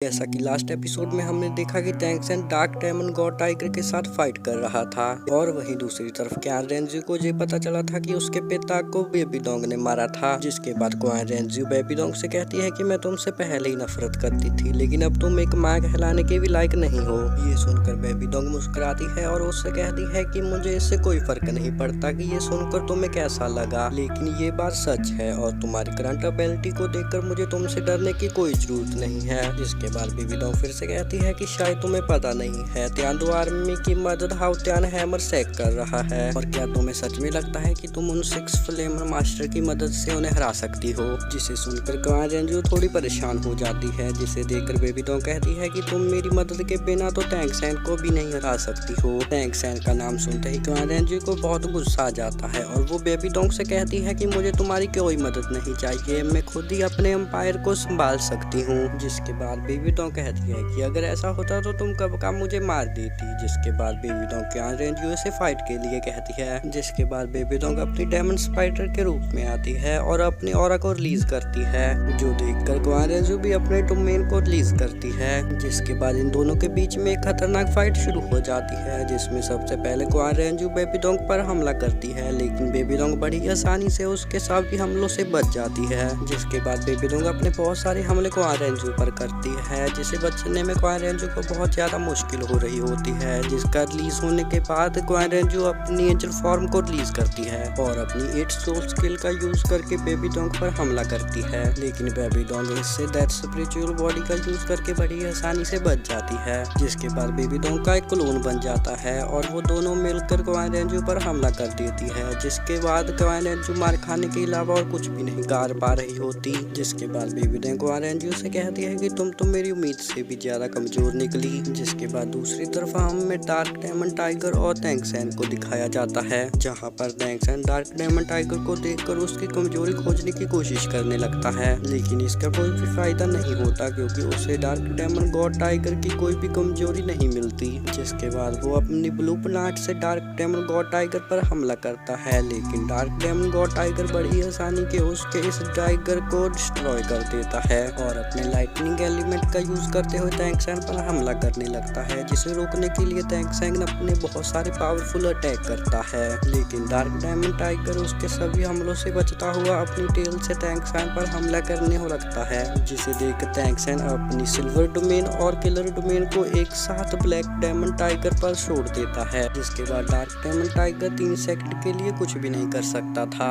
जैसा कि last episode में हमने देखा कि टैंक्सन डार्क डेमन गॉड टाइगर के साथ फाइट कर रहा था और वहीं दूसरी तरफ क्वान रेंजू को ये पता चला था कि उसके पिता को बेबी डोंग ने मारा था। जिसके बाद क्वान रेंजू बेबी डोंग से कहती है कि मैं तुमसे पहले ही नफरत करती थी, लेकिन अब तुम एक माँ कहलाने के भी लायक नहीं हो। ये सुनकर बेबी डोंग मुस्कुराती है और उससे कहती है कि मुझे इससे कोई फर्क नहीं पड़ता कि ये सुनकर तुम्हें कैसा लगा, लेकिन ये बात सच है और तुम्हारी करंट एबिलिटी को देखकर मुझे तुमसे डरने की कोई जरूरत नहीं है। जिसके बाद बेबी डोंग फिर से कहती है कि शायद तुम्हें पता नहीं है त्यान दो आर्मी की मदद हाउ त्यान हैमर सेक कर रहा है, और क्या तुम्हें सच में लगता है कि तुम उन 6 फ्लेमर मास्टर की मदद से उन्हें हरा सकती हो। जिसे सुनकर क्वान रेंजू थोड़ी परेशान हो जाती है, जिसे देखकर बेबी डोंग कहती है कि तुम मेरी मदद के बिना तो टैंक्सन को भी नहीं हरा सकती हो। टैंक्सन का नाम सुनते ही क्वान रेंजू को बहुत गुस्सा आ जाता है और वो बेबी डोंग से कहती है कि मुझे तुम्हारी कोई मदद नहीं चाहिए, मैं खुद ही अपने एम्पायर को संभाल सकती हूँ। जिसके बाद बेबी डोंग कहती है कि अगर ऐसा होता तो तुम कब का मुझे मार देती। जिसके बाद बेबी डोंग क्वान रेंजू से फाइट के लिए कहती है। जिसके बाद बेबी डोंग अपनी डायमंड स्पाइडर के रूप में आती है और अपनी ऑरा को रिलीज करती है, जो देखकर क्वान रेंजू भी अपने डोमेन को रिलीज करती है। जिसके बाद इन दोनों के बीच में एक खतरनाक फाइट शुरू हो जाती है, जिसमें सबसे पहले क्वान रेंजू बेबी डोंग पर हमला करती है, लेकिन बेबी डोंग बड़ी आसानी से उसके सभी हमलों से बच जाती है। जिसके बाद बेबी डोंग अपने बहुत सारे हमले क्वान रेंजू पर करती है, जिसे बचने में क्वान रेंजू को बहुत ज्यादा मुश्किल हो रही होती है। जिसका रिलीज होने के बाद क्वान रेंजू अपनी एंजल फॉर्म को रिलीज करती है और अपनी 8 सोल स्किल का यूज करके बेबी डोंग पर हमला करती है, लेकिन बेबी डोंग इससे दैट स्पिरिचुअल बॉडी का यूज करके बड़ी आसानी से बच जाती है। जिसके बाद बेबी डोंग का एक क्लोन बन जाता है और वो दोनों मिलकर क्वान रेंजू पर हमला कर देती है। जिसके बाद क्वान रेंजू मार खाने के अलावा और कुछ भी नहीं कर पा रही होती। जिसके बाद बेबी डोंग क्वान रेंजू से कहती है कि तुम तो मेरी उम्मीद से भी ज्यादा कमजोर निकली। जिसके बाद दूसरी तरफ हमें डार्क डेमन टाइगर और टैंक्सन को दिखाया जाता है, जहां पर टैंक्सन डार्क डेमन टाइगर को देखकर उसकी कमजोरी खोजने की कोशिश करने लगता है, लेकिन इसका कोई भी फायदा नहीं होता क्योंकि उसे डार्क डेमन गॉड टाइगर की कोई भी कमजोरी नहीं मिलती। जिसके बाद वो अपनी ब्लू प्लांट से डार्क डेमन गॉड टाइगर पर हमला करता है, लेकिन डार्क डेमन गॉड टाइगर बड़ी आसानी के उसके इस टाइगर को डिस्ट्रॉय कर देता है और अपने लाइटनिंग एलिमेंट का यूज करते हुए टैंक्सन पर हमला करने लगता है। जिसे रोकने के लिए टैंक्सन अपने बहुत सारे पावरफुल अटैक करता है, लेकिन डार्क डायमंड टाइगर उसके सभी हमलों से बचता हुआ अपनी टेल से टैंक्सन पर हमला करने हो लगता है। जिसे देख टैंक्सन अपनी सिल्वर डोमेन और किलर डोमेन को एक साथ ब्लैक डायमंड टाइगर पर छोड़ देता है। जिसके बाद डार्क डायमंड टाइगर 3 सेकंड के लिए कुछ भी नहीं कर सकता था,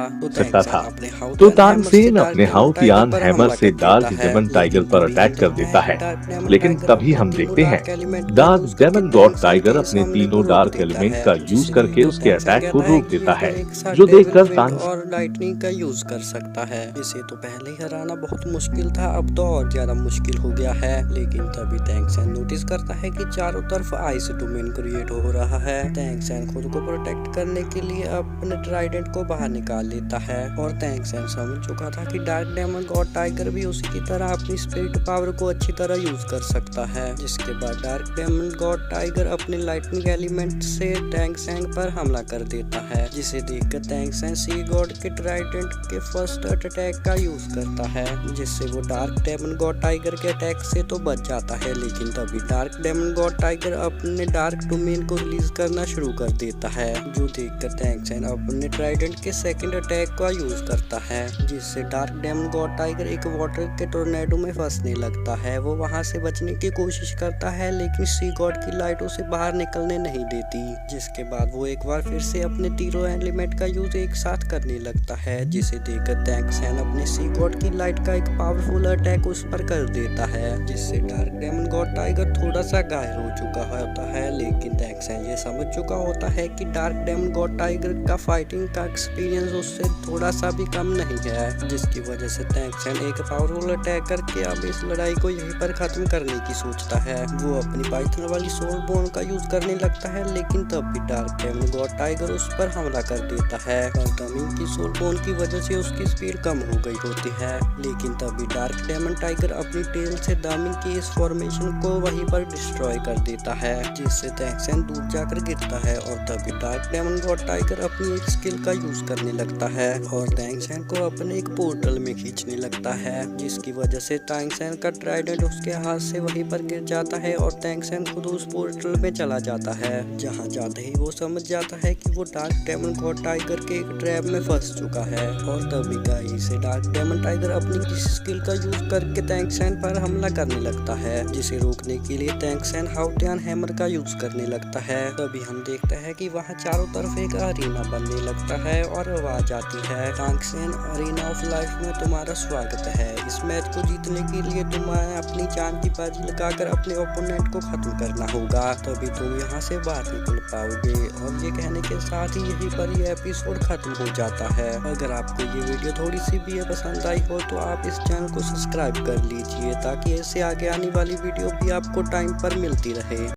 तो तानसेन अपने हाउतियान हैमर से डार्क डेमन टाइगर पर अटैक कर देता है, लेकिन तभी हम देखते हैं डार्क डेमन गॉड टाइगर अपने तीनों डार्क एलिमेंट का यूज करके उसके अटैक को रोक देता है, जो देखकर तानसेन और लाइटनिंग का यूज कर सकता है। इसे तो पहले ही हराना बहुत मुश्किल था, अब तो और ज्यादा मुश्किल हो गया है। लेकिन तभी टैंक्सन नोटिस करता है कि चारों तरफ आइस डोमेन क्रिएट हो रहा है। टैंक्सन खुद को प्रोटेक्ट करने के लिए अपने ट्राइडेंट को बाहर निकाल लेता है और टैंक्सन समझ चुका था कि डार्क डेमन गॉड टाइगर भी उसी की तरह अपनी स्पिरिट पावर को अच्छी तरह यूज कर सकता है। जिसके बाद डार्क डेमन गॉड टाइगर अपने लाइटनिंग एलिमेंट से टैंक्सन पर हमला कर देता है, जिसे देखकर टैंक्सन सी गॉड के ट्राइडेंट के फर्स्ट अटैक का यूज करता है, जिससे वो डार्क डेमन गॉड टाइगर के अटैक से तो बच जाता है। लेकिन तभी डार्क डेमन गॉड टाइगर अपने डार्क डोमेन को रिलीज करना शुरू कर देता है, जो देखकर टैंक्सन अपने ट्राइडेंट के सेकंड अटैक का यूज करता है, जिससे डार्क डेमन गॉड टाइगर एक वाटर के टोर्नेडो में फंसने लगता है। वो वहां से बचने की कोशिश करता है, लेकिन सी गॉड की लाइट उसे बाहर निकलने नहीं देती। जिसके बाद वो एक बार फिर से अपने तीनों एलिमेंट का यूज एक साथ करने लगता है, जिसे देखकर टैंक्सन अपने सी गॉड की लाइट का एक पावरफुल अटैक उस पर कर देता है, जिससे डार्क डेमन गॉड टाइगर थोड़ा सा घायल हो चुका होता है। लेकिन टैंक्सन ये समझ चुका होता है कि डार्क डेमन गॉड टाइगर का फाइटिंग का एक्सपीरियंस उससे थोड़ा सा भी कम नहीं है, जिसकी वजह से टैंक्सन एक पावरफुल अटैक करके अब इस लड़ाई को यहीं पर खत्म करने की सोचता है। वो अपनी पाइथन वाली सोल बोन का यूज करने लगता है, लेकिन तब भी डार्क डेमन गॉड टाइगर उस पर हमला कर देता है और डमिंग की सोल बोन की वजह से उसकी स्पीड कम हो गई होती है। लेकिन तभी डार्क डेमन टाइगर अपनी टेल से डमिंग की इस फॉर्मेशन को वहीं पर डिस्ट्रॉय कर देता है, जिससे टैंक्सन दूर जाकर गिरता है और तभी डार्क डेमन गॉड टाइगर अपनी एक स्किल का यूज करने लगता है और टैंक्सन को अपने एक पोर्टल में खींचने लगता है, जिसकी वजह से टैंक्सन का ट्राइडेंट हेलमेट उसके हाथ से वहीं पर गिर जाता है और टैंक्सन खुद उस पोर्टल में चला जाता है। जहाँ जाते ही वो समझ जाता है कि वो डार्क डेमन गॉड टाइगर के एक ट्रैप में फंस चुका है और तभी गाइस से डार्क डेमन टाइगर अपनी किसी स्किल का यूज करके टैंक्सन पर हमला करने लगता है, जिसे रोकने के लिए टैंक्सन हाउटियन हैमर का यूज करने लगता है। तभी हम देखते हैं कि वहाँ चारों तरफ एक अरीना बनने लगता है और आवाज आती है, टैंक्सन अरीना ऑफ लाइफ में तुम्हारा स्वागत है। इस मैच को जीतने के लिए तुम्हें अपनी जान की बाजी लगाकर अपने ओपोनेंट को खत्म करना होगा, तभी तुम यहाँ से बाहर निकल पाओगे। और ये कहने के साथ ही यहीं पर ये एपिसोड खत्म हो जाता है। अगर आपको ये वीडियो थोड़ी सी भी पसंद आई हो तो आप इस चैनल को सब्सक्राइब कर लीजिए ताकि ऐसे आगे आने वाली वीडियो भी आपको टाइम पर मिलती रहे।